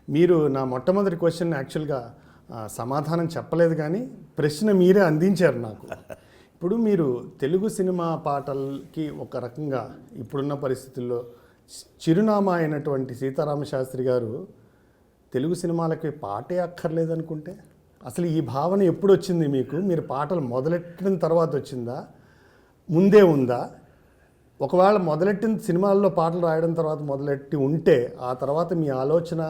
మీరు నా మొట్టమొదటి క్వశ్చన్ యాక్చువల్గా సమాధానం చెప్పలేదు, కానీ ప్రశ్న మీరే అందించారు నాకు. ఇప్పుడు మీరు తెలుగు సినిమా పాటలకి ఒక రకంగా ఇప్పుడున్న పరిస్థితుల్లో చిరునామా అయినటువంటి సీతారామ శాస్త్రి గారు తెలుగు సినిమాలకి పాటే అక్కర్లేదనుకుంటే, అసలు ఈ భావన ఎప్పుడు వచ్చింది మీకు? మీరు పాటలు మొదలెట్టిన తర్వాత వచ్చిందా, ముందే ఉందా? ఒకవేళ మొదలెట్టిన సినిమాల్లో పాటలు రాయడం తర్వాత మొదలెట్టి ఉంటే ఆ తర్వాత మీ ఆలోచన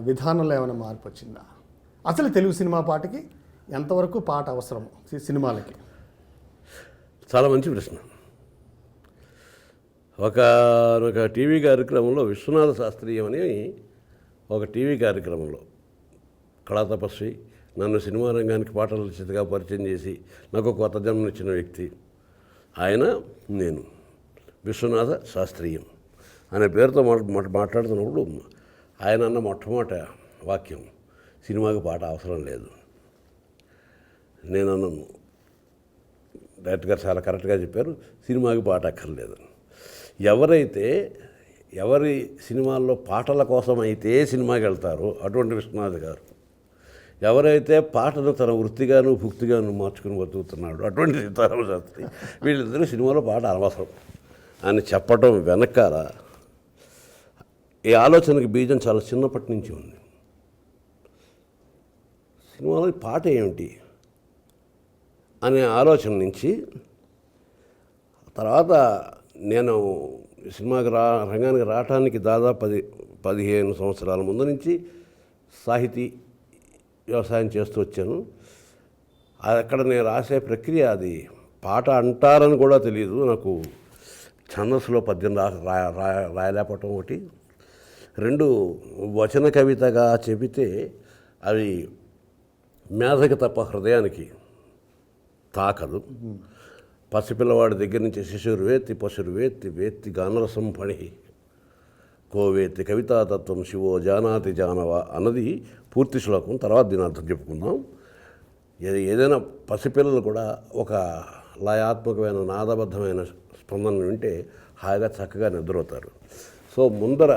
విధానంలో ఏమైనా మార్పు వచ్చిందా? అసలు తెలుగు సినిమా పాటకి ఎంతవరకు పాట అవసరం సినిమాలకి? చాలా మంచి ప్రశ్న. ఒక టీవీ కార్యక్రమంలో విశ్వనాథ శాస్త్రీయం అని ఒక టీవీ కార్యక్రమంలో కళాతపస్వి, నన్ను సినిమా రంగానికి పాటల రచయితగా పరిచయం చేసి నాకు కొత్త జన్మనిచ్చిన వ్యక్తి ఆయన. నేను విశ్వనాథ శాస్త్రీయం అనే పేరుతో మాట్లాడుతున్నప్పుడు ఆయన అన్న మొట్టమొదటి వాక్యం, సినిమాకి పాట అవసరం లేదు. నేను అన్నాను, డైరెక్టర్ గారు చాలా కరెక్ట్గా చెప్పారు, సినిమాకి పాట అక్కర్లేదు. ఎవరి సినిమాల్లో పాటల కోసం అయితే సినిమాకి వెళ్తారో అటువంటి విశ్వనాథ్ గారు, ఎవరైతే పాటను తన వృత్తిగాను భుక్తిగాను మార్చుకుని బతుకుతున్నాడు అటువంటి సీతారామ శాస్త్రి, వీళ్ళిద్దరూ సినిమాలో పాట అనవసరం అని చెప్పడం వెనకాల ఈ ఆలోచనకి బీజం చాలా చిన్నప్పటి నుంచి ఉంది. సినిమాలో పాట ఏమిటి అనే ఆలోచన నుంచి తర్వాత నేను సినిమాకి రంగానికి రావడానికి దాదాపు 15 సంవత్సరాల ముందు నుంచి సాహితీ వ్యవసాయం చేస్తూ వచ్చాను. అక్కడ నేను రాసే ప్రక్రియ అది పాట అంటారని కూడా తెలియదు నాకు. ఛందస్సులో పద్యం రాయలేపటం ఒకటి, 2 వచన కవితగా చెబితే అవి మేధకి తప్ప హృదయానికి తాకదు. పసిపిల్లవాడి దగ్గర నుంచి శిశుర్వేత్తి పశుర్వేత్తి వేత్తి గానరసం పణి కోవేత్తి కవితాతత్వం శివో జానాతి జానవ అన్నది పూర్తి శ్లోకం. తర్వాత దీని అర్థం చెప్పుకుందాం. ఏదైనా పసిపిల్లలు కూడా ఒక లయాత్మకమైన నాదబద్ధమైన స్పందన వింటే హాయిగా చక్కగా నిద్రవుతారు. సో ముందర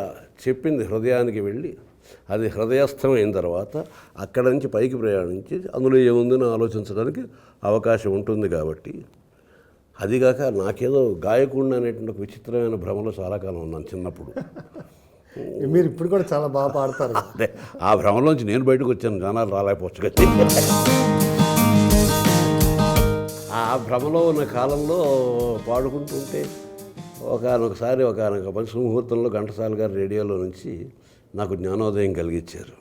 చెప్పింది హృదయానికి వెళ్ళి అది హృదయస్థం అయిన తర్వాత అక్కడి నుంచి పైకి ప్రయాణించి అందులో ఏముందని ఆలోచించడానికి అవకాశం ఉంటుంది. కాబట్టి అదిగాక నాకేదో గాయకుడిని అనేటువంటి ఒక విచిత్రమైన భ్రమలో చాలా కాలం ఉన్నాను చిన్నప్పుడు. మీరు ఇప్పుడు కూడా చాలా బాగా పాడతారు. అదే ఆ భ్రమలోంచి నేను బయటకు వచ్చాను, జనాలు రాలేకపోవచ్చు కదా. ఆ భ్రమలో ఉన్న కాలంలో పాడుకుంటుంటే ఒకసారి ఒక మంచి ముహూర్తంలో ఘంటసాల గారు రేడియోలో నుంచి నాకు జ్ఞానోదయం కలిగించారు.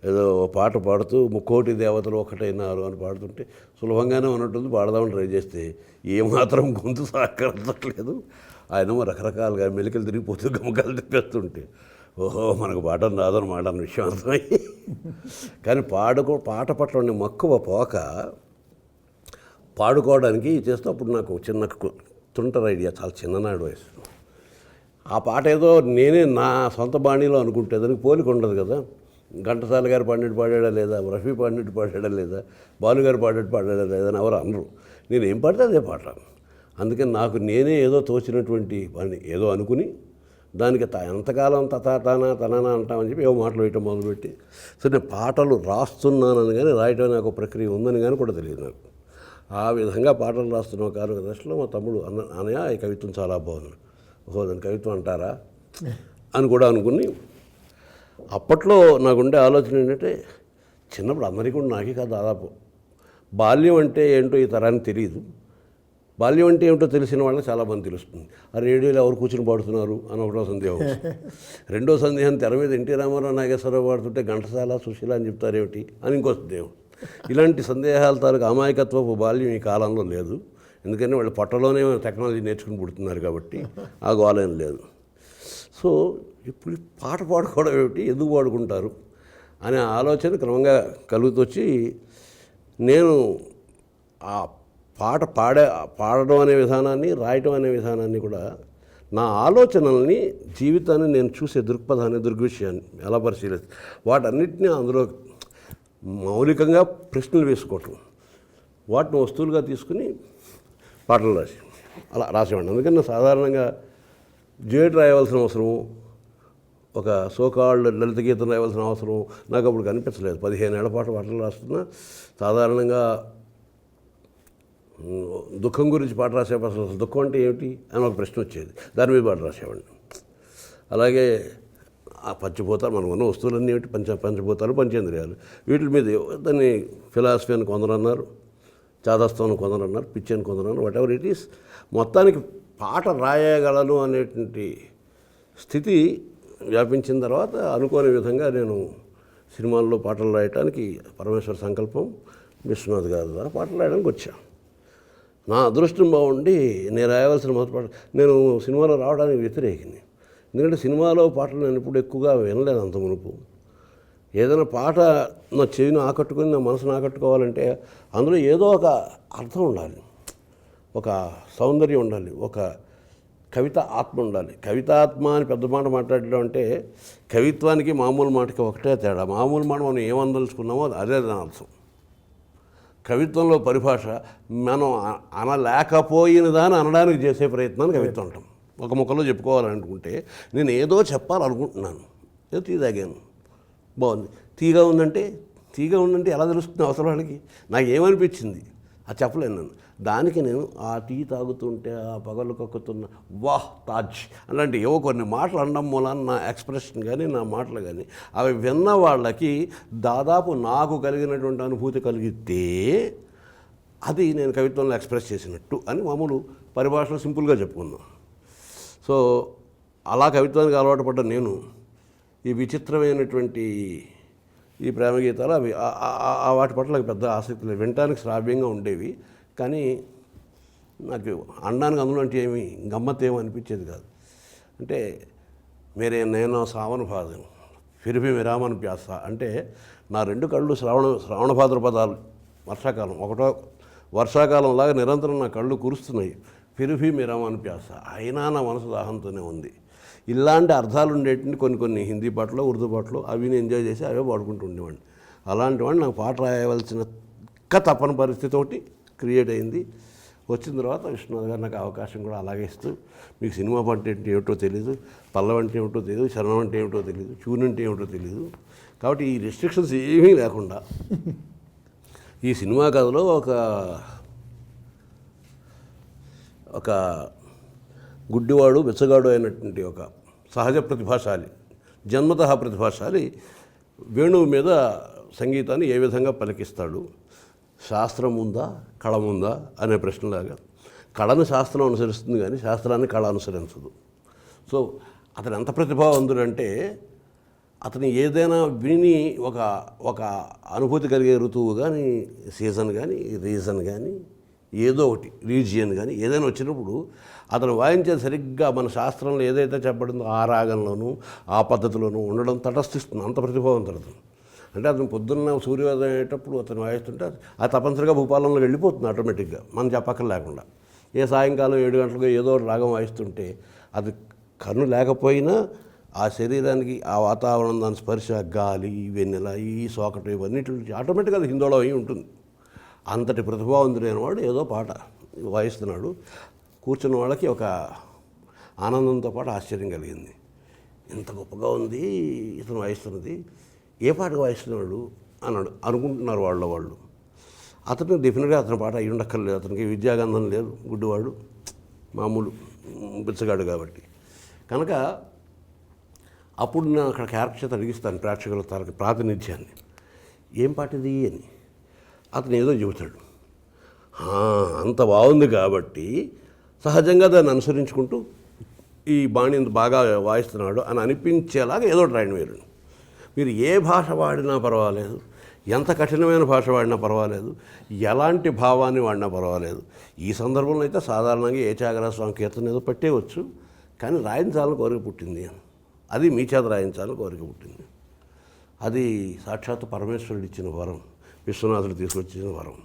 ఏదో పాట పాడుతూ ముక్కోటి దేవతలు ఒకటైనారు అని పాడుతుంటే సులభంగానే ఉన్నట్టుంది, పాడదామని ట్రై చేస్తే ఏమాత్రం గొంతు సహకరించట్లేదు. ఆయన రకరకాలుగా మెలికలు తిరిగిపోతూ గమకాలు తిప్పేస్తుంటే ఓహో మనకు పాట రాదన్నమాట అన్న విషయం అర్థమయ్యి, కానీ పాట పట్ల ఉండే మక్కువ పోక పాడుకోవడానికి చేస్తూ అప్పుడు నాకు చిన్న తుంటర ఐడియా, చాలా చిన్ననాడు వయసు. ఆ పాట ఏదో నేనే నా సొంత బాణీలో అనుకుంటే దానికి పోలిక ఉండదు కదా. ఘంటసాల గారు పాడినట్టు పాడాడా లేదా, రఫీ పాడినట్టు పాడాడా లేదా, బాలుగారు పాడినట్టు పాడాడా లేదా అని ఎవరు అనరు. నేను ఏం పాడితే అదే పాట. అందుకని నాకు నేనే ఏదో తోచినటువంటి పని ఏదో అనుకుని దానికి ఎంతకాలం తనానా అంటామని చెప్పి ఏవో మాటలు వేయటం మొదలుపెట్టి, సో నేను పాటలు రాస్తున్నానని కానీ రాయటం నాకు ప్రక్రియ ఉందని కానీ కూడా తెలియదు నాకు. ఆ విధంగా పాటలు రాస్తున్న ఒక దశలో మా తమ్ముడు అన్నయ్య ఈ కవిత్వం చాలా బాగుంది, ఓహో దాని కవిత్వం అంటారా అని కూడా అనుకుని, అప్పట్లో నాకుండే ఆలోచన ఏంటంటే చిన్నప్పుడు అందరికీ కూడా నాకే కాదు దాదాపు బాల్యం అంటే ఏంటో ఈ తరానికి తెలియదు. బాల్యం అంటే ఏమిటో తెలిసిన వాళ్ళకి చాలామంది తెలుస్తుంది. ఆ రేడియోలో ఎవరు కూర్చుని పాడుతున్నారు అని ఒకటో సందేహం. రెండో సందేహం, తెర మీద ఎన్టీ రామారావు నాగేశ్వరరావు పాడుతుంటే ఘంటసాల సుశీల అని చెప్తారేమిటి అని ఇంకో సందేహం. ఇలాంటి సందేహాల తాలూకు అమాయకత్వపు బాల్యం ఈ కాలంలో లేదు. ఎందుకంటే వాళ్ళు పొట్టలోనే టెక్నాలజీ నేర్చుకుని పుడుతున్నారు కాబట్టి ఆ గోళం లేదు. సో ఇప్పుడు పాట పాడుకోవడం ఏమిటి, ఎందుకు పాడుకుంటారు అనే ఆలోచన క్రమంగా కలుగుతొచ్చి నేను ఆ పాట పాడడం అనే విధానాన్ని, రాయటం అనే విధానాన్ని కూడా నా ఆలోచనల్ని, జీవితాన్ని నేను చూసే దృక్పథాన్ని, దృగ్విషయాన్ని ఎలా పరిశీలిస్తే వాటన్నిటినీ అందులో మౌలికంగా ప్రశ్నలు వేసుకోవటం, వాటిని వస్తువులుగా తీసుకుని పాటలు అలా రాసేవాడిని. అందుకని సాధారణంగా డ్యూయెట్ రాయవలసిన అవసరము, ఒక సోకాళ్ళు లలిత గీతం రాయవలసిన అవసరం నాకు అప్పుడు కనిపించలేదు. 15 ఏళ్ల పాటు పాటలు రాస్తున్నా. సాధారణంగా దుఃఖం గురించి పాట రాసేప్పుడు అసలు దుఃఖం అంటే ఏమిటి అని ఒక ప్రశ్న వచ్చేది. దాని మీద పాట రాసేవాడిని. అలాగే ఆ పంచభూతాలు మనం ఉన్న వస్తువులన్నీ ఏమిటి, పంచభూతాలు పంచేంద్రియాలు, వీటి మీద దాన్ని ఫిలాసఫీ అని కొందరు అన్నారు, చాదస్తం అని కొందరు అన్నారు, పిచ్చి అని కొందరు అన్నారు, వాట్ ఎవర్ ఇట్ ఈస్. మొత్తానికి పాట రాయగలను అనేటువంటి స్థితి వ్యాపించిన తర్వాత అనుకోని విధంగా నేను సినిమాల్లో పాటలు రాయటానికి పరమేశ్వర సంకల్పం, విశ్వనాథ్ గారి ద్వారా పాటలు రాయడానికి వచ్చాను. నా అదృష్టం బాగుండి నేను రాయవలసిన మొదటి పాట, నేను సినిమాలో రావడానికి వ్యతిరేకిని. ఎందుకంటే సినిమాలో పాటలు నేను ఇప్పుడు ఎక్కువగా వినలేదు అంత మునుపు. ఏదైనా పాట నా చెవిని ఆకట్టుకుని నా మనసును ఆకట్టుకోవాలంటే అందులో ఏదో ఒక అర్థం ఉండాలి, ఒక సౌందర్యం ఉండాలి, ఒక కవిత ఆత్మ ఉండాలి. కవితాత్మ అని పెద్ద మాట మాట్లాడడం అంటే కవిత్వానికి మామూలు మాటకి ఒకటే తేడా. మామూలు మాట మనం ఏమనదలుచుకున్నామో అదే దాని అర్థం. కవిత్వంలో పరిభాష మనం అనలేకపోయిన దాన్ని అనడానికి చేసే ప్రయత్నాన్ని కవిత్వం అంటాం. ఒక ముక్కలో చెప్పుకోవాలనుకుంటే నేను ఏదో చెప్పాలనుకుంటున్నాను, ఏదో టీ తాగాను, బాగుంది, తీగా ఉందంటే ఎలా తెలుస్తుంది అవసరం వాళ్ళకి? నాకు ఏమనిపించింది అది చెప్పలేను నేను. దానికి నేను ఆ టీ తాగుతుంటే ఆ పగలు కక్కుతున్న వాహ్ తాజ్ అలాంటి ఏవో కొన్ని మాటలు అనడం మూలాన నా ఎక్స్ప్రెషన్ కానీ నా మాటలు కానీ అవి విన్న వాళ్ళకి దాదాపు నాకు కలిగినటువంటి అనుభూతి కలిగితే అది నేను కవిత్వంలో ఎక్స్ప్రెస్ చేసినట్టు అని మామూలు పరిభాషలో సింపుల్గా చెప్పుకున్నాను. సో అలా కవిత్వానికి అలవాటు పడ్డ నేను ఈ విచిత్రమైనటువంటి ఈ ప్రేమ గీతాలు అవి వాటి పట్ల నాకు పెద్ద ఆసక్తి లేదు. వినటానికి శ్రావ్యంగా ఉండేవి, కానీ నాకు అనడానికి అందులో అంటే ఏమి గమ్మత్ ఏమో అనిపించేది కాదు. అంటే మేరే నేను శ్రావణ పాదం ఫిరిఫి విరామన్ ప్యాస అంటే నా రెండు కళ్ళు శ్రావణ భాద్రపదాలు వర్షాకాలం ఒకటో వర్షాకాలంలాగా నిరంతరం నా కళ్ళు కురుస్తున్నాయి. ఫిరిఫి విరామన్ ప్యాస అయినా నా మనసు దాహంతోనే ఉంది. ఇలాంటి అర్థాలు ఉండేటువంటి కొన్ని హిందీ పాటలు, ఉర్దూ పాటలు అవి నేను ఎంజాయ్ చేసి అవే పాడుకుంటూ ఉండేవాడిని. అలాంటి వాడిని నాకు పాట రాయవలసిన తప్పని పరిస్థితి ఒకటి క్రియేట్ అయింది. వచ్చిన తర్వాత విశ్వనాథ్ గారు నాకు అవకాశం కూడా అలాగే ఇస్తూ, మీకు సినిమా పాట అంటే ఏమిటో తెలియదు, పల్లవి అంటే ఏమిటో తెలియదు, శరణం అంటే ఏమిటో తెలియదు, ట్యూన్ అంటే ఏమిటో తెలియదు, కాబట్టి ఈ రెస్ట్రిక్షన్స్ ఏమీ లేకుండా ఈ సినిమా కథలో ఒక గుడ్డివాడు బెచ్చగాడు అయినటువంటి ఒక సహజ ప్రతిభాశాలి, జన్మతః ప్రతిభాశాలి వేణువు మీద సంగీతాన్ని ఏ విధంగా పలికిస్తాడు, శాస్త్రం ఉందా కళ ఉందా అనే ప్రశ్నలాగా కళను శాస్త్రం అనుసరిస్తుంది కానీ శాస్త్రాన్ని కళ అనుసరించదు. సో అతను ఎంత ప్రతిభావంతుడంటే అతను ఏదైనా విని ఒక అనుభూతి కలిగే ఋతువు కానీ, సీజన్ కానీ, రీజన్ కానీ, ఏదో ఒకటి రీజియన్ కానీ ఏదైనా వచ్చినప్పుడు అతను వాయించేది సరిగ్గా మన శాస్త్రంలో ఏదైతే చెప్పబడిందో ఆ రాగంలోనూ ఆ పద్ధతిలోనూ ఉండడం తటస్థిస్తుంది. అంత ప్రతిభావంతుడు అతను. అంటే అతను పొద్దున్న సూర్యోదయం అయ్యేటప్పుడు అతను వాయిస్తుంటే అది తప్పనిసరిగా భూపాలంలో వెళ్ళిపోతుంది ఆటోమేటిక్గా, మనం చెప్పక్కర్ లేకుండా. ఏ సాయంకాలం 7 గంటలకు ఏదో ఒక రాగం వాయిస్తుంటే అది కన్ను లేకపోయినా ఆ శరీరానికి ఆ వాతావరణం, దాని స్పర్శ, గాలి, వెన్నెల, ఈ సోకటి ఇవన్నిటి ఆటోమేటిక్గా అది హిందోళం అయి ఉంటుంది. అంతటి ప్రతిభావంతుడైన వాడు ఏదో పాట వాయిస్తున్నాడు. కూర్చున్న వాళ్ళకి ఒక ఆనందంతో పాటు ఆశ్చర్యం కలిగింది. ఇంత గొప్పగా ఉంది ఇతను వాయిస్తున్నది, ఏ పాటకు వాయిస్తున్నాడు అన్నాడు అనుకుంటున్నారు వాళ్ళు. అతను డెఫినెట్గా అతని పాట అయ్యి ఉండక్కర్లేదు, అతనికి విద్యాగంధం లేదు, గుడ్డివాడు, మామూలు బిచ్చగాడు కాబట్టి. కనుక అప్పుడు నేను అక్కడ క్యారెక్టర్ చేత అడిగిస్తాను ప్రేక్షకుల తరగతి ప్రాతినిధ్యాన్ని, ఏం పాట ఇది అని. అతను ఏదో చెబుతాడు, అంత బాగుంది కాబట్టి సహజంగా దాన్ని అనుసరించుకుంటూ ఈ బాణి ఇంత బాగా వాయిస్తున్నాడు అని అనిపించేలాగా ఏదో రాయండి. మీరు ఏ భాష వాడినా పర్వాలేదు, ఎంత కఠినమైన భాష వాడినా పర్వాలేదు, ఎలాంటి భావాన్ని వాడినా పర్వాలేదు. ఈ సందర్భంలో అయితే సాధారణంగా ఏ త్యాగరాజ స్వామి కీర్తన ఏదో పట్టేవచ్చు, కానీ రాయించాలని కోరిక పుట్టింది అని, అది మీ చేత రాయించాలని కోరిక పుట్టింది. అది సాక్షాత్తు పరమేశ్వరుడు ఇచ్చిన వరం, విశ్వనాథుడు తీసుకొచ్చిన వరం.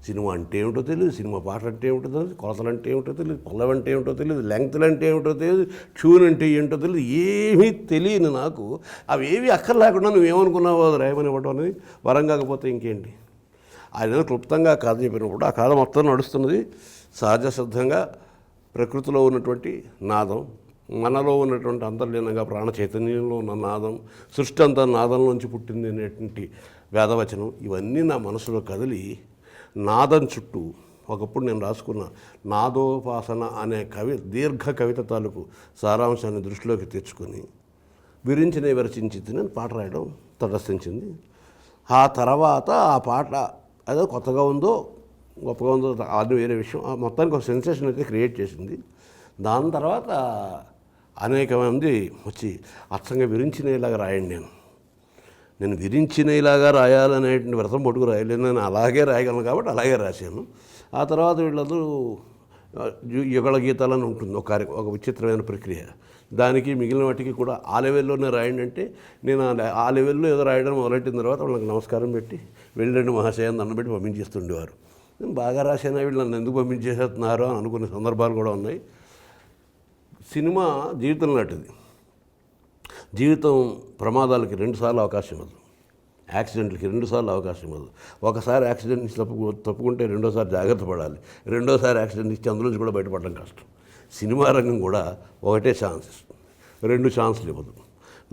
సినిమా అంటే ఏమిటో తెలియదు, సినిమా పాట అంటే ఏమిటో తెలియదు, కొలతలు అంటే ఏమిటో తెలియదు, పల్లవి అంటే ఏమిటో తెలియదు, లెంగ్త్లు అంటే ఏమిటో తెలియదు, ట్యూన్ అంటే ఏంటో తెలియదు, ఏమీ తెలియని నాకు అవి ఏవి అక్కర్లేకుండా నువ్వేమనుకున్నావో అది రాయమని ఇవ్వడం అనేది వరం కాకపోతే ఇంకేంటి. ఆయన క్లుప్తంగా కథ చెప్పినప్పుడు ఆ కథ మొత్తం నడుస్తున్నది సహజ సిద్ధంగా ప్రకృతిలో ఉన్నటువంటి నాదం, మనలో ఉన్నటువంటి అంతర్లీనంగా ప్రాణ చైతన్యంలో ఉన్న నాదం, సృష్టి అంతా నాదం నుంచి పుట్టింది అనేటువంటి వేదవచనం ఇవన్నీ నా మనసులో కదిలి నాదం చుట్టూ ఒకప్పుడు నేను రాసుకున్న నాదోపాసన అనే దీర్ఘ కవిత తాలూకు సారాంశాన్ని దృష్టిలోకి తెచ్చుకొని విరించిన విరచించింది నేను పాట రాయడం తటస్థించింది. ఆ తర్వాత ఆ పాట అదో కొత్తగా ఉందో గొప్పగా ఉందో అది వేరే విషయం. మొత్తానికి ఒక సెన్సేషన్ అయితే క్రియేట్ చేసింది. దాని తర్వాత అనేక మంది వచ్చి అచ్చంగా విరించినలాగా రాయండి, నేను విరించినలాగా రాయాలనేటువంటి వ్రతం పట్టుకు రాయలేదు, నేను అలాగే రాయగలను కాబట్టి అలాగే రాశాను. ఆ తర్వాత వీళ్ళందరూ యుగళ గీతాలని ఉంటుంది ఒక విచిత్రమైన ప్రక్రియ. దానికి మిగిలిన వాటికి కూడా ఆ లెవెల్లోనే రాయండి అంటే నేను ఆ లెవెల్లో ఏదో రాయడం మొదలెట్టిన తర్వాత వాళ్ళకి నమస్కారం పెట్టి వెళ్ళండి మహాశయాన్ని దండం పెట్టి పంపించేస్తుండేవారు. నేను బాగా రాశాను, వీళ్ళు నన్ను ఎందుకు పంపించేస్తున్నారు అని అనుకునే సందర్భాలు కూడా ఉన్నాయి. సినిమా జీవితం లాంటిది. జీవితం ప్రమాదాలకి 2 సార్లు అవకాశం ఇవ్వదు, యాక్సిడెంట్లకి 2 సార్లు అవకాశం ఇవ్వదు. ఒకసారి యాక్సిడెంట్ ఇచ్చి తప్పుకుంటే రెండోసారి జాగ్రత్త పడాలి, రెండోసారి యాక్సిడెంట్ ఇచ్చి అందులోంచి కూడా బయటపడడం కష్టం. సినిమా రంగం కూడా ఒకటే ఛాన్స్ ఇస్తుంది, 2 ఛాన్సులు ఇవ్వదు.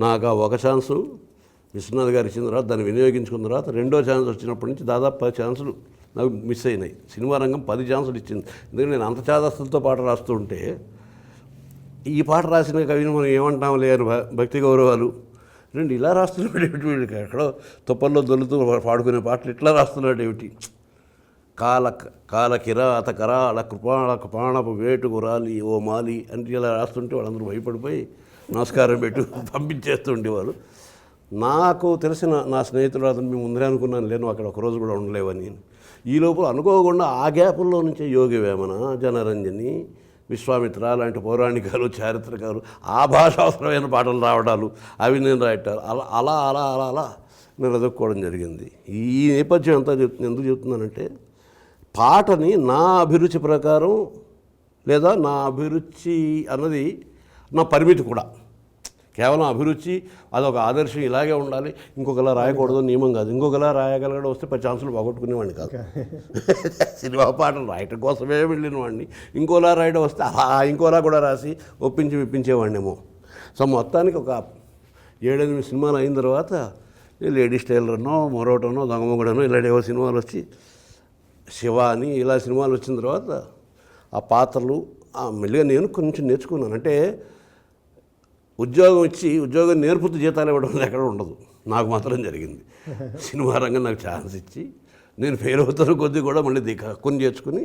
నాకు ఆ ఒక ఛాన్సు విశ్వనాథ్ గారు ఇచ్చిన తర్వాత దాన్ని వినియోగించుకున్న తర్వాత రెండో ఛాన్స్ వచ్చినప్పటి నుంచి దాదాపు 10 ఛాన్సులు నాకు మిస్ అయినాయి. సినిమా రంగం 10 ఛాన్సులు ఇచ్చింది. ఎందుకంటే నేను అంత చాదస్తులతో పాట రాస్తూ ఉంటే ఈ పాట రాసిన కవిని మనం ఏమంటాం లేరు భక్తి గౌరవాలు రెండు ఇలా రాస్తున్నాడు ఏమిటి, వీళ్ళకి ఎక్కడో తుప్పల్లో దొల్లుతూ పాడుకునే పాటలు ఇట్లా రాస్తున్నాడు ఏమిటి. కాల కిరాత కరాళ కృపాణ కృపాణపు వేటుకు రాలి ఓ మాలి అంటే ఇలా రాస్తుంటే వాళ్ళందరూ భయపడిపోయి నమస్కారం పెట్టి పంపించేస్తూ ఉండేవాళ్ళు. నాకు తెలిసిన నా స్నేహితుడు అతను మేము ముందరే అనుకున్నాను లేను అక్కడ ఒకరోజు కూడా ఉండలేవని. ఈ లోపల అనుకోకుండా ఆ గ్యాపుల్లో నుంచే యోగి వేమన, జనరంజని, విశ్వామిత్ర లాంటి పౌరాణికాలు, చారిత్రకాలు, ఆ భాషావసరమైన పాటలు రావడాలు, అవి నేను రాయటాలు అలా అలా అలా అలా అలా నేను ఎదుర్కోవడం జరిగింది. ఈ నేపథ్యం అంతా ఎందుకు చెప్తున్నానంటే పాటని నా అభిరుచి ప్రకారం లేదా నా అభిరుచి అన్నది నా పరిమితి కూడా. కేవలం అభిరుచి అదొక ఆదర్శం ఇలాగే ఉండాలి, ఇంకొకలా రాయకూడదు నియమం కాదు. ఇంకొకలా రాయగలగడం వస్తే 10 ఛాన్సులు పోగొట్టుకునేవాడిని కాదు. సినిమా పాటలు రాయటం కోసమే వెళ్ళిన వాడిని ఇంకోలా రాయడం వస్తే అలా ఇంకోలా కూడా రాసి మెప్పించేవాడినేమో. సో మొత్తానికి ఒక 7-8 సినిమాలు అయిన తర్వాత లేడీస్ టైలర్నో మరోటనో దొంగమొగుడనో ఇలాంటివో సినిమాలు వచ్చి శివ అని ఇలా సినిమాలు వచ్చిన తర్వాత ఆ పాత్రలు మెల్లిగా నేను కొంచెం నేర్చుకున్నాను. అంటే ఉద్యోగం ఇచ్చి ఉద్యోగం నేర్పుతూ జీతాలు ఇవ్వడం ఎక్కడ ఉండదు, నాకు మాత్రం జరిగింది. సినిమా రంగం నాకు ఛాన్స్ ఇచ్చి నేను ఫెయిల్ అవుతున్న కొద్దీ కూడా మళ్ళీ హక్కుని చేర్చుకుని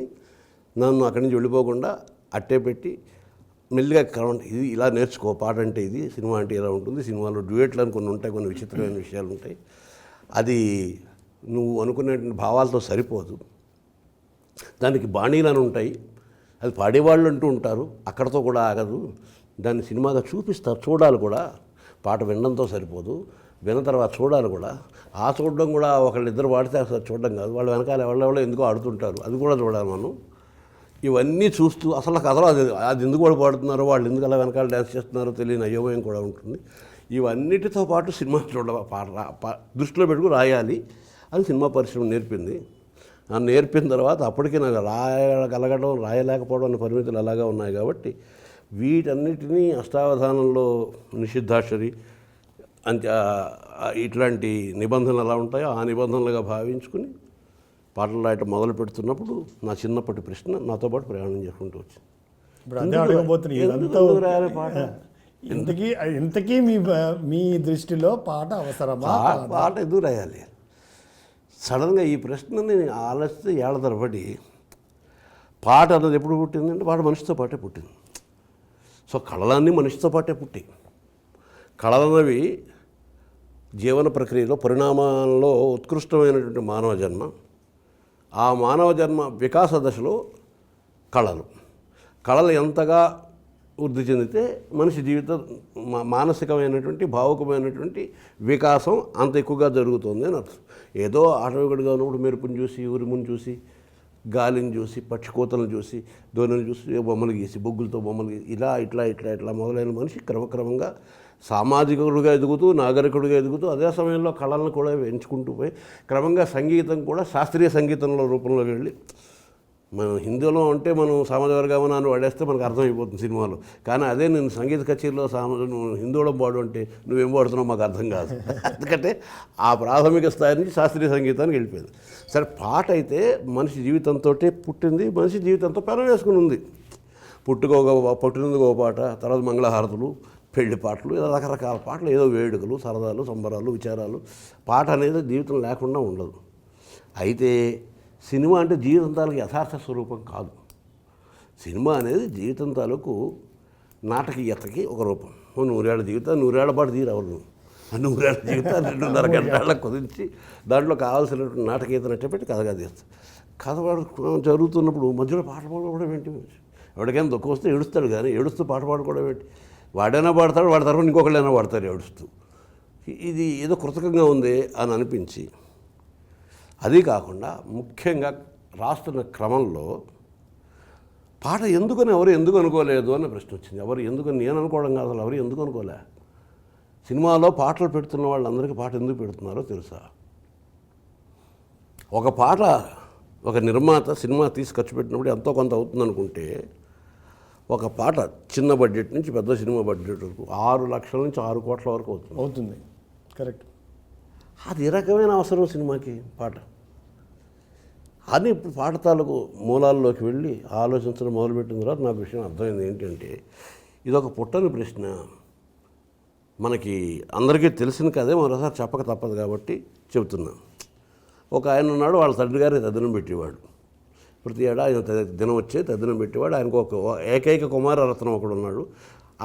నన్ను అక్కడి నుంచి వెళ్ళిపోకుండా అట్టే పెట్టి మెల్లిగా ఇది ఇలా నేర్చుకో, పాట అంటే ఇది, సినిమా అంటే ఇలా ఉంటుంది, సినిమాలో డ్యూయెట్లు అని కొన్ని ఉంటాయి, కొన్ని విచిత్రమైన విషయాలు ఉంటాయి, అది నువ్వు అనుకునే భావాలతో సరిపోదు, దానికి బాణీలను ఉంటాయి, అది పాడేవాళ్ళు అంటూ ఉంటారు, అక్కడతో కూడా ఆగదు, దాన్ని సినిమాగా చూపిస్తారు, చూడాలి కూడా, పాట వినడంతో సరిపోదు, విన్న తర్వాత చూడాలి కూడా, ఆ చూడడం కూడా ఒకళ్ళిద్దరు పాడితే అసలు చూడడం కాదు, వాళ్ళు వెనకాల ఎవరెవరో ఎందుకో ఆడుతుంటారు, అది కూడా చూడాలి మనం. ఇవన్నీ చూస్తూ అసలు కథలో అది ఎందుకు కూడా పాడుతున్నారో, వాళ్ళు ఎందుకు అలా వెనకాల డ్యాన్స్ చేస్తున్నారో తెలియని అయోమయం కూడా ఉంటుంది. ఇవన్నిటితో పాటు సినిమా దృష్టిలో పెట్టుకుని రాయాలి అని సినిమా పరిశ్రమ నేర్పింది. నన్ను నేర్పిన తర్వాత అప్పటికి నాకు రాయగలగడం రాయలేకపోవడం అనే పరిమితులు అలాగా ఉన్నాయి. కాబట్టి వీటన్నిటినీ అష్టావధానంలో నిషిద్ధాక్షరి అంతే ఇట్లాంటి నిబంధనలు ఎలా ఉంటాయో ఆ నిబంధనలుగా భావించుకుని పాటలు రాయటం మొదలు పెడుతున్నప్పుడు నా చిన్నప్పటి ప్రశ్న నాతో పాటు ప్రయాణం చేసుకుంటూ వచ్చింది. ఇంతకీ మీ దృష్టిలో పాట అవసరమా? పాట ఎందుకు రాయాలి? సడన్గా ఈ ప్రశ్నని ఆలోచిస్తే ఏళ్ల తరబడి పాట అన్నది ఎప్పుడు పుట్టిందంటే పాట మనిషితో పాటే పుట్టింది. సో కళలన్నీ మనిషితో పాటే పుట్టాయి. కళలన్నవి జీవన ప్రక్రియలో పరిణామాల్లో ఉత్కృష్టమైనటువంటి మానవ జన్మ. ఆ మానవ జన్మ వికాస దశలో కళలు ఎంతగా వృద్ధి చెందితే మనిషి జీవితం మానసికమైనటువంటి భావుకమైనటువంటి వికాసం అంత ఎక్కువగా జరుగుతుంది అని అర్థం. ఏదో ఆటవికుడిగా ఉన్నప్పుడు మెరుపుని చూసి ఉరుముని చూసి గాలిని చూసి పక్షి కోతలను చూసి దోణిని చూసి బొమ్మలు గీసి బొగ్గులతో బొమ్మలు గీసి ఇలా ఇట్లా మొదలైన మనిషి క్రమక్రమంగా సామాజికుడిగా ఎదుగుతూ నాగరికుడిగా ఎదుగుతూ అదే సమయంలో కళలను కూడా ఎంచుకుంటూ పోయి క్రమంగా సంగీతం కూడా శాస్త్రీయ సంగీతంలో రూపంలో వెళ్ళి మనం హిందీలో అంటే మనం సామాజిక వర్గమనాన్ని వాడేస్తే మనకు అర్థమైపోతుంది సినిమాలో. కానీ అదే నేను సంగీత కచేరీలో నువ్వు హిందీలో పాడు అంటే నువ్వేం పాడుతున్నావు మాకు అర్థం కాదు. ఎందుకంటే ఆ ప్రాథమిక స్థాయి నుంచి శాస్త్రీయ సంగీతానికి వెళ్ళిపోయింది. సరే, పాట అయితే మనిషి జీవితంతో పుట్టింది, మనిషి జీవితంతో పెనవేసుకుని ఉంది. పుట్టినందుకు ఒక పాట, తర్వాత మంగళహారతులు, పెళ్లి పాటలు, ఇలా రకరకాల పాటలు, ఏదో వేడుకలు, సరదాలు, సంబరాలు, విచారాలు. పాట అనేది జీవితం లేకుండా ఉండదు. అయితే సినిమా అంటే జీవితం తాలూకు యథార్థ స్వరూపం కాదు. సినిమా అనేది జీవితం తాలూకు నాటకీయతకి ఒక రూపం. 100 ఏళ్ల జీవితం 100 ఏళ్ల పాటు తీరవరు. ఆ 100 ఏళ్ల జీవితాన్ని 2.5 గంటలకు కుదించి దాంట్లో కావాల్సినటువంటి నాటకీయత నట్టపెట్టి కథగా తీస్తాం. కథ జరుగుతున్నప్పుడు మధ్యలో పాట పాడుకోవడం ఏంటి? ఎవరికైనా దుఃఖం వస్తే ఏడుస్తాడు, కానీ ఏడుస్తూ పాట పాడుకోవడం ఏంటి? వాడైనా పాడతాడు, వాడి తరఫున ఇంకొకళ్ళైనా పాడతారు ఏడుస్తూ. ఇది ఏదో కృతకంగా ఉంది అని అనిపించి, అది కాకుండా ముఖ్యంగా రాస్తున్న క్రమంలో పాట ఎవరు ఎందుకు అనుకోలేదు అనే ప్రశ్న వచ్చింది. ఎవరు ఎందుకని నేను అనుకోవడం కాదు, అసలు ఎవరు ఎందుకు అనుకోలే. సినిమాలో పాటలు పెడుతున్న వాళ్ళందరికీ పాట ఎందుకు పెడుతున్నారో తెలుసా? ఒక పాట ఒక నిర్మాత సినిమా తీసి ఖర్చు పెట్టినప్పుడు ఎంతో కొంత అవుతుంది అనుకుంటే, ఒక పాట చిన్న బడ్జెట్ నుంచి పెద్ద సినిమా బడ్జెట్ వరకు 6 లక్షల నుంచి 6 కోట్ల వరకు అవుతుంది. కరెక్ట్. అది ఏ రకమైన అవసరం సినిమాకి పాట అని ఇప్పుడు పాట తాలూకు మూలాల్లోకి వెళ్ళి ఆలోచించడం మొదలుపెట్టిన తర్వాత నాకు విషయం అర్థమైంది. ఏంటంటే ఇదొక పుట్టని ప్రశ్న. మనకి అందరికీ తెలిసిన కదే మరోసారి చెప్పక తప్పదు కాబట్టి చెబుతున్నాం. ఒక ఆయన ఉన్నాడు, వాళ్ళ తండ్రి గారి తద్దినం పెట్టేవాడు. ప్రతి ఏడా ఆయన దినం వచ్చే తద్దినం పెట్టేవాడు. ఆయనకు ఒక ఏకైక కుమారరత్నం ఒకడు ఉన్నాడు.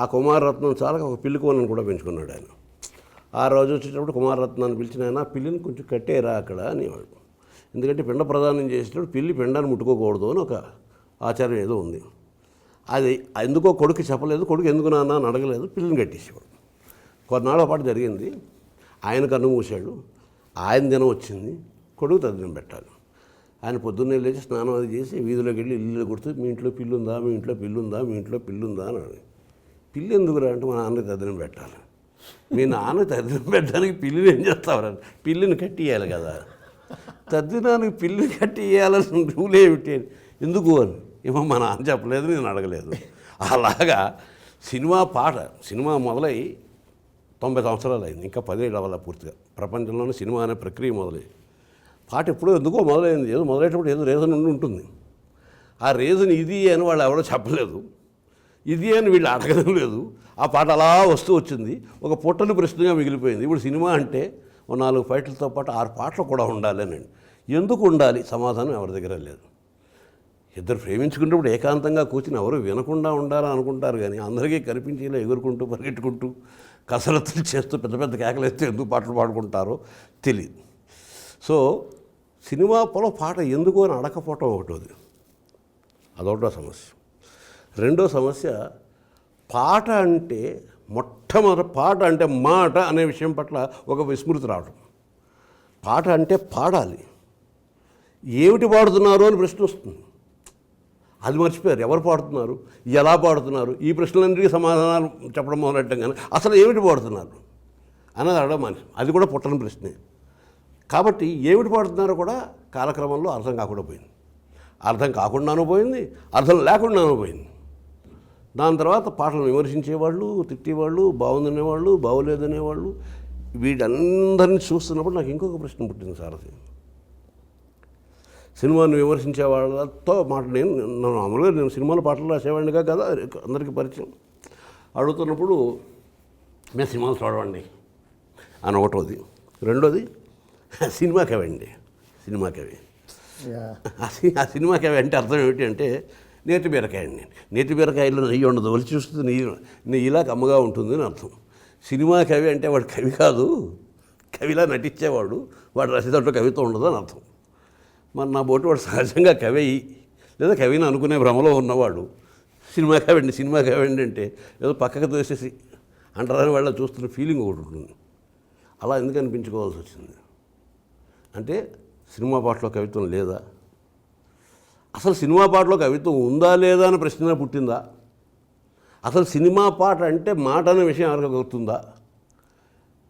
ఆ కుమారరత్నం చాలక ఒక పిల్లి కోనను కూడా పెంచుకున్నాడు ఆయన. ఆ రోజు వచ్చేటప్పుడు కుమారరత్నాన్ని పిలిచిన ఆయన, పిల్లిని కొంచెం కట్టేరా అక్కడ అనేవాడు. ఎందుకంటే పిండ ప్రదానం చేసేటప్పుడు పిల్లి పిండాన్ని ముట్టుకోకూడదు అని ఒక ఆచారం ఏదో ఉంది. అది ఎందుకో కొడుకు చెప్పలేదు, కొడుకు ఎందుకు నాన్న అని అడగలేదు, పిల్లిని కట్టేసేవాడు. కొన్నాళ్ళ పాటు జరిగింది. ఆయన కన్ను మూసాడు, ఆయన దినం వచ్చింది, కొడుకు తద్దినం పెట్టాలి. ఆయన పొద్దున్నే లేచి స్నానం అది చేసి వీధిలోకి వెళ్ళి ఇల్లు కొడుతూ, మీ ఇంట్లో పిల్లి ఉందా, మీ ఇంట్లో పిల్లి ఉందా, మీ ఇంట్లో పిల్లి ఉందా అని అడిగి, పిల్లి ఎందుకురా అంటే మా నాన్నకి తద్దినం పెట్టాలి. మీ నాన్న తద్దినం పెట్టడానికి పిల్లిని ఏం చేస్తావరా? పిల్లిని కట్టియాలి కదా. తద్దినానికి పిల్లిని కట్టియాలని రూల్ ఏమిటి? ఎందుకు అని ఏమో మా నాన్న చెప్పలేదు, నేను అడగలేదు. అలాగా సినిమా మొదలై 90 సంవత్సరాలు అయింది, ఇంకా 10 ఏళ్ళు అవ్వాలి పూర్తిగా. ప్రపంచంలోనే సినిమా అనే ప్రక్రియ మొదలైంది. పాట ఎప్పుడో ఎందుకో మొదలైంది. ఏదో మొదలైనప్పుడు ఏదో రీజన్ ఉంటుంది. ఆ రీజన్ ఇది అని వాళ్ళు ఎవరో చెప్పలేదు, ఇది అని వీళ్ళు అడగడం లేదు. ఆ పాట అలా వస్తూ వచ్చింది, ఒక పుట్టని ప్రశ్నగా మిగిలిపోయింది. ఇప్పుడు సినిమా అంటే 4 ఫైట్లతో పాటు 6 పాటలు కూడా ఉండాలి అని. ఎందుకు ఉండాలి? సమాధానం ఎవరి దగ్గర లేదు. ఇద్దరు ప్రేమించుకున్నప్పుడు ఏకాంతంగా కూర్చుని ఎవరు వినకుండా ఉండాలని అనుకుంటారు, కానీ అందరికీ కనిపించేలా ఎగురుకుంటూ పరిగెట్టుకుంటూ కసరత్తులు చేస్తూ పెద్ద పెద్ద కేకలేస్తూ ఎందుకు పాటలు పాడుకుంటారో తెలియదు. సో సినిమాలో పాట ఎందుకు అని అడగకపోవటం ఒకటోది, అదొకటో సమస్య. రెండో సమస్య, పాట అంటే మొట్టమొదటి పాట అంటే మాట అనే విషయం పట్ల ఒక విస్మృతి రావడం. పాట అంటే పాడాలి, ఏమిటి పాడుతున్నారు అని ప్రశ్న వస్తుంది. అది మర్చిపోయారు. ఎవరు పాడుతున్నారు, ఎలా పాడుతున్నారు, ఈ ప్రశ్నలన్నిటికీ సమాధానాలు చెప్పడం మొదలెట్టం, కానీ అసలు ఏమిటి పాడుతున్నారు అన్నది అడగడం మనిషి. అది కూడా పుట్టని ప్రశ్నే. కాబట్టి ఏమిటి పాడుతున్నారో కూడా కాలక్రమంలో అర్థం కాకుండా పోయింది. అర్థం కాకుండానూ పోయింది, అర్థం లేకుండానూ పోయింది. దాని తర్వాత పాటలు విమర్శించేవాళ్ళు, తిట్టేవాళ్ళు, బాగుందనేవాళ్ళు, బాగోలేదనేవాళ్ళు, వీటందరినీ చూస్తున్నప్పుడు నాకు ఇంకొక ప్రశ్న పుట్టింది. సారథి సినిమాను విమర్శించే వాళ్ళతో నేను సినిమాలో పాటలు రాసేవాడినిగా కదా, అందరికీ పరిచయం. అడుగుతున్నప్పుడు మేము సినిమాలు చూడవండి అని ఒకటోది. రెండోది సినిమా కవి అండి, సినిమా కవి. ఆ సినిమా కవి అంటే అర్థం ఏమిటి అంటే నేతి బీరకాయ అండి. నేతి బీరకాయలో నెయ్యి ఉండదు, ఒలి చూస్తుంది నెయ్యి ఇలా కమ్మగా ఉంటుంది అని అర్థం. సినిమా కవి అంటే వాడు కవి కాదు, కవిలా నటించేవాడు, వాడు రచయితలో కవిత్వం ఉండదు అని అర్థం. మరి నా బోటు వాడు సహజంగా కవి లేదా కవిని అనుకునే భ్రమలో ఉన్నవాడు సినిమా కవి అండి అంటే ఏదో పక్కకు తోసేసి అంటారని వాళ్ళ చూస్తున్న ఫీలింగ్ ఒకటి ఉంటుంది. అలా ఎందుకు అనిపించుకోవాల్సి వచ్చింది అంటే సినిమా పాటలో కవిత్వం లేదా? అసలు సినిమా పాటలో కవిత్వం ఉందా లేదా అని ప్రశ్న పుట్టిందా? అసలు సినిమా పాట అంటే మాట అనే విషయం ఎవరికి గుర్తుందా?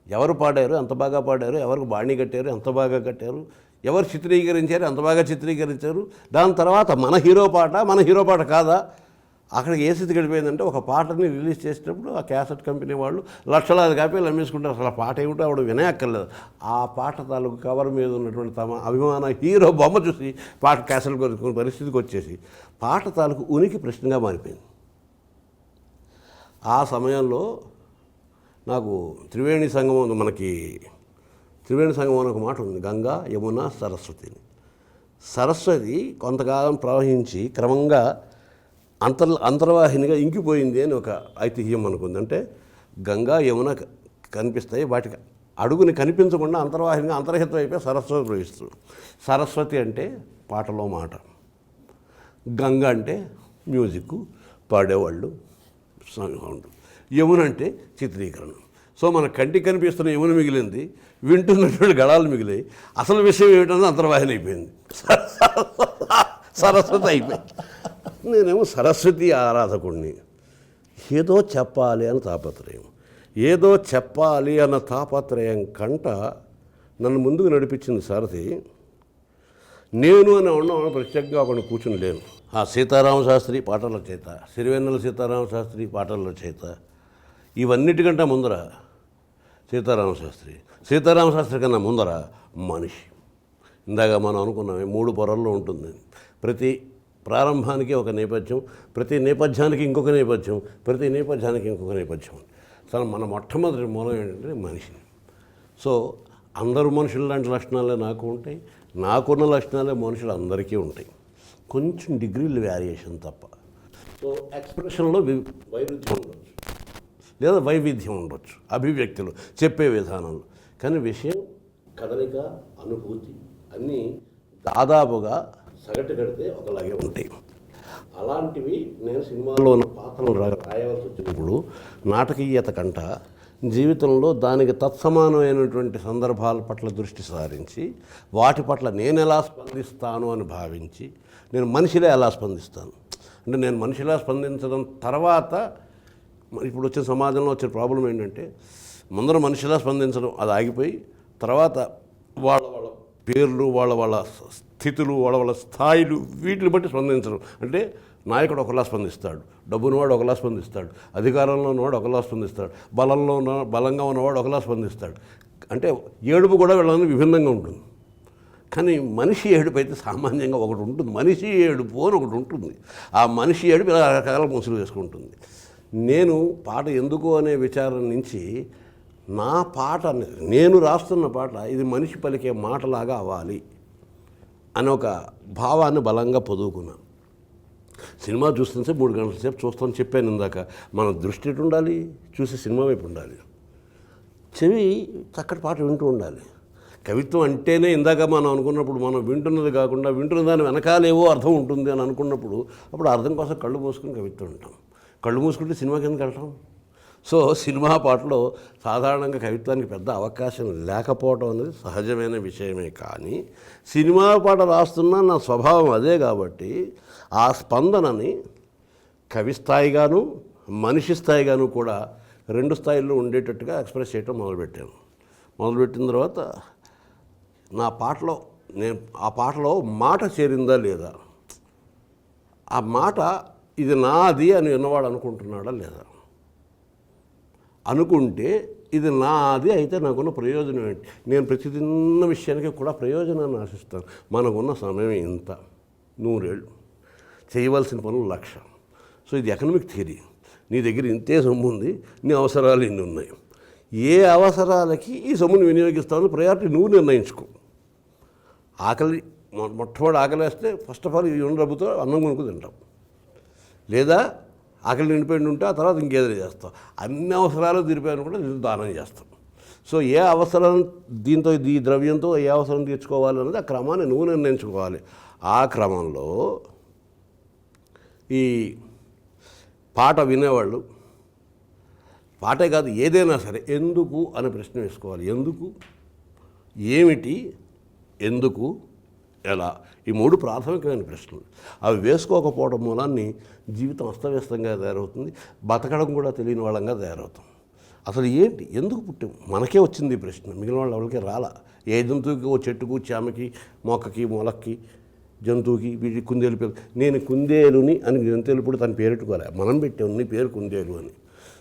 ఎవరు పాడారు, ఎంత బాగా పాడారు, ఎవరికి బాణీ కట్టారు, ఎంత బాగా కట్టారు, ఎవరు చిత్రీకరించారు, ఎంత బాగా చిత్రీకరించారు. దాని తర్వాత మన హీరో పాట కాదా, అక్కడికి ఏ స్థితి గడిపోయిందంటే ఒక పాటని రిలీజ్ చేసేటప్పుడు ఆ క్యాసెట్ కంపెనీ వాళ్ళు లక్షలాది కాపీలు అమ్మేసుకుంటారు. అసలు ఆ పాట ఏమిటో ఆవిడ వినయక్కర్లేదు. ఆ పాట తాలూకు కవర్ మీద ఉన్నటువంటి తమ అభిమాన హీరో బొమ్మ చూసి పాట క్యాసెట్ కొనుక్కునే పరిస్థితికి వచ్చేసి పాట తాలూకు ఉనికి ప్రశ్నగా మారిపోయింది. ఆ సమయంలో నాకు త్రివేణి సంగమం అనే ఒక మాట ఉంది, గంగా యమున సరస్వతి. సరస్వతి కొంతకాలం ప్రవహించి క్రమంగా అంతర్వాహినిగా ఇంకిపోయింది అని ఒక ఐతిహ్యం అనుకుంది. అంటే గంగా యమున కనిపిస్తాయి, వాటికి అడుగుని కనిపించకుండా అంతర్వాహినిగా అంతర్హితం అయిపోయి సరస్వతి ప్రవహిస్తుంది. సరస్వతి అంటే పాటలో మాట, గంగ అంటే మ్యూజిక్ పాడేవాళ్ళు సౌండ్, యమున అంటే చిత్రీకరణ. సో మన కంటికి కనిపిస్తున్న యమున మిగిలింది, వింటున్నటువంటి గళాలు మిగిలాయి. అసలు విషయం ఏమిటన్నది అంతర్వాహిని అయిపోయింది, సరస్వతి అయిపోయింది. నేనేమో సరస్వతి ఆరాధకుడిని. ఏదో చెప్పాలి అన్న తాపత్రయం కంట నన్ను ముందుకు నడిపించింది సారథి. నేను అని ఉన్నాను, ప్రత్యేకంగా ఒకరిని కూర్చుని లేను. ఆ సీతారామశాస్త్రి పాటల చేత, సిరివెన్నెల సీతారామశాస్త్రి పాటల చేత, ఇవన్నిటికంటే ముందర సీతారామశాస్త్రి కన్నా ముందర మనిషి. ఇందాక మనం అనుకున్నామే 3 పొరల్లో ఉంటుంది. ప్రతి ప్రారంభానికి ఒక నేపథ్యం, ప్రతి నేపథ్యానికి ఇంకొక నేపథ్యం, ప్రతి నేపథ్యానికి ఇంకొక నేపథ్యం. అసలు మన మొట్టమొదటి మూలం ఏంటంటే మనిషిని. సో అందరూ మనుషులు లాంటి లక్షణాలే నాకు ఉంటాయి, నాకున్న లక్షణాలే మనుషులు అందరికీ ఉంటాయి, కొంచెం డిగ్రీలు వేరియేషన్ తప్ప. సో ఎక్స్ప్రెషన్లో వైరుధ్యం ఉండొచ్చు, లేదా వైవిధ్యం ఉండొచ్చు, అభివ్యక్తులు చెప్పే విధానంలో. కానీ విషయం, కదలిక, అనుభూతి అన్నీ దాదాపుగా సగటు కడితే ఒకలాగే ఉంటాయి. అలాంటివి నేను సినిమాలో ఉన్న పాత్రలు రాయవలసి వచ్చినప్పుడు నాటకీయత కంట జీవితంలో దానికి తత్సమానమైనటువంటి సందర్భాల పట్ల దృష్టి సారించి వాటి పట్ల నేను ఎలా స్పందిస్తాను అని భావించి, నేను మనిషిలో ఎలా స్పందిస్తాను అంటే, నేను మనిషిలా స్పందించడం తర్వాత ఇప్పుడు వచ్చే సమాజంలో వచ్చే ప్రాబ్లం ఏంటంటే, ముందర మనిషిలా స్పందించడం అది ఆగిపోయి, తర్వాత వాళ్ళ పేర్లు, వాళ్ళ స్థితులు, వాళ్ళ స్థాయిలు, వీటిని బట్టి స్పందించడం. అంటే నాయకుడు ఒకలా స్పందిస్తాడు, డబ్బున్నవాడు ఒకలా స్పందిస్తాడు, అధికారంలో ఉన్నవాడు ఒకలా స్పందిస్తాడు, బలంగా ఉన్నవాడు ఒకలా స్పందిస్తాడు. అంటే ఏడుపు కూడా వీళ్ళని విభిన్నంగా ఉంటుంది. కానీ మనిషి ఏడుపు అయితే సామాన్యంగా ఒకటి ఉంటుంది, మనిషి ఏడుపు అని ఒకటి ఉంటుంది. ఆ మనిషి ఏడుపు ఇలా రకరకాల ముసులు వేసుకుంటుంది. నేను పాట ఎందుకు అనే విచారం నుంచి నా పాట, నేను రాస్తున్న పాట ఇది మనిషి పలికే మాటలాగా అవ్వాలి అనే ఒక భావాన్ని బలంగా పొదువుకున్నాను. సినిమా చూస్తుంటే 3 గంటల సేపు చూస్తాను చెప్పాను ఇందాక. మన దృష్టి ఎటు ఉండాలి, చూసే సినిమా వైపు ఉండాలి, చెవి చక్కటి పాట వింటూ ఉండాలి. కవిత్వం అంటేనే ఇందాక మనం అనుకున్నప్పుడు, మనం వింటున్నది కాకుండా వింటున్న దాని వెనకాలేవో అర్థం ఉంటుంది అని అనుకున్నప్పుడు, అప్పుడు అర్థం కోసం కళ్ళు మూసుకుని కవిత్వం ఉంటాం. కళ్ళు మూసుకుంటే సినిమా కిందకి వెళ్తాం. సో సినిమా పాటలో సాధారణంగా కవిత్వానికి పెద్ద అవకాశం లేకపోవడం అనేది సహజమైన విషయమే. కానీ సినిమా పాట రాస్తున్నా నా స్వభావం అదే కాబట్టి ఆ స్పందనని కవి స్థాయిగాను మనిషి స్థాయిగాను కూడా 2 స్థాయిల్లో ఉండేటట్టుగా ఎక్స్ప్రెస్ చేయడం మొదలుపెట్టిన తర్వాత ఆ పాటలో మాట చేరిందా లేదా, ఆ మాట ఇది నాది అని విన్నవాడు అనుకుంటున్నాడా లేదా, అనుకుంటే ఇది నాది అయితే నాకున్న ప్రయోజనం ఏంటి. నేను ప్రతి చిన్న విషయానికి కూడా ప్రయోజనాన్ని ఆశిస్తాను. మనకున్న సమయం ఇంత, 100 ఏళ్ళు, చేయవలసిన పనులు 1,00,000. సో ఇది ఎకనామిక్ థియరీ. నీ దగ్గర ఇంతే సొమ్ము ఉంది, నీ అవసరాలు ఇన్ని ఉన్నాయి. ఏ అవసరాలకి ఈ సొమ్ముని వినియోగిస్తావని ప్రయారిటీ నువ్వు నిర్ణయించుకో. మొట్టమొదటి ఆకలి వేస్తే ఫస్ట్ ఆఫ్ ఆల్ ఈ ఉన్న డబ్బుతో అన్నం కొనుక్కు తింటాం, లేదా ఆకలి నిండిపోయి ఉంటే ఆ తర్వాత ఇంకేదైనా చేస్తాం. అన్ని అవసరాలు తీరిపోయాను కూడా దానం చేస్తాం. సో ఏ అవసరం దీంతో, ఈ ద్రవ్యంతో ఏ అవసరం తీర్చుకోవాలి అనేది ఆ క్రమాన్ని నువ్వు నిర్ణయించుకోవాలి. ఆ క్రమంలో ఈ పాట వినేవాళ్ళు, పాటే కాదు ఏదైనా సరే ఎందుకు అనే ప్రశ్న వేసుకోవాలి. ఎందుకు, ఏమిటి, ఎందుకు, ఎలా, ఈ 3 ప్రాథమికమైన ప్రశ్నలు. అవి వేసుకోకపోవడం మూలాన్ని జీవితం అస్తవ్యస్తంగా తయారవుతుంది, బతకడం కూడా తెలియని వాళ్ళంగా తయారవుతాం. అసలు ఏంటి, ఎందుకు పుట్టాం? మనకే వచ్చింది ఈ ప్రశ్న, మిగిలిన వాళ్ళు ఎవరికి రాలా. ఏ జంతువుకి, ఓ చెట్టుకు, చామకి, మొక్కకి, మొలక్కి, జంతువుకి, వీటి కుందేలు పేరు. నేను కుందేలుని అని జంతువులు ఇప్పుడు తన పేరెట్టుకోలే, మనం పెట్టాం నీ పేరు కుందేలు అని.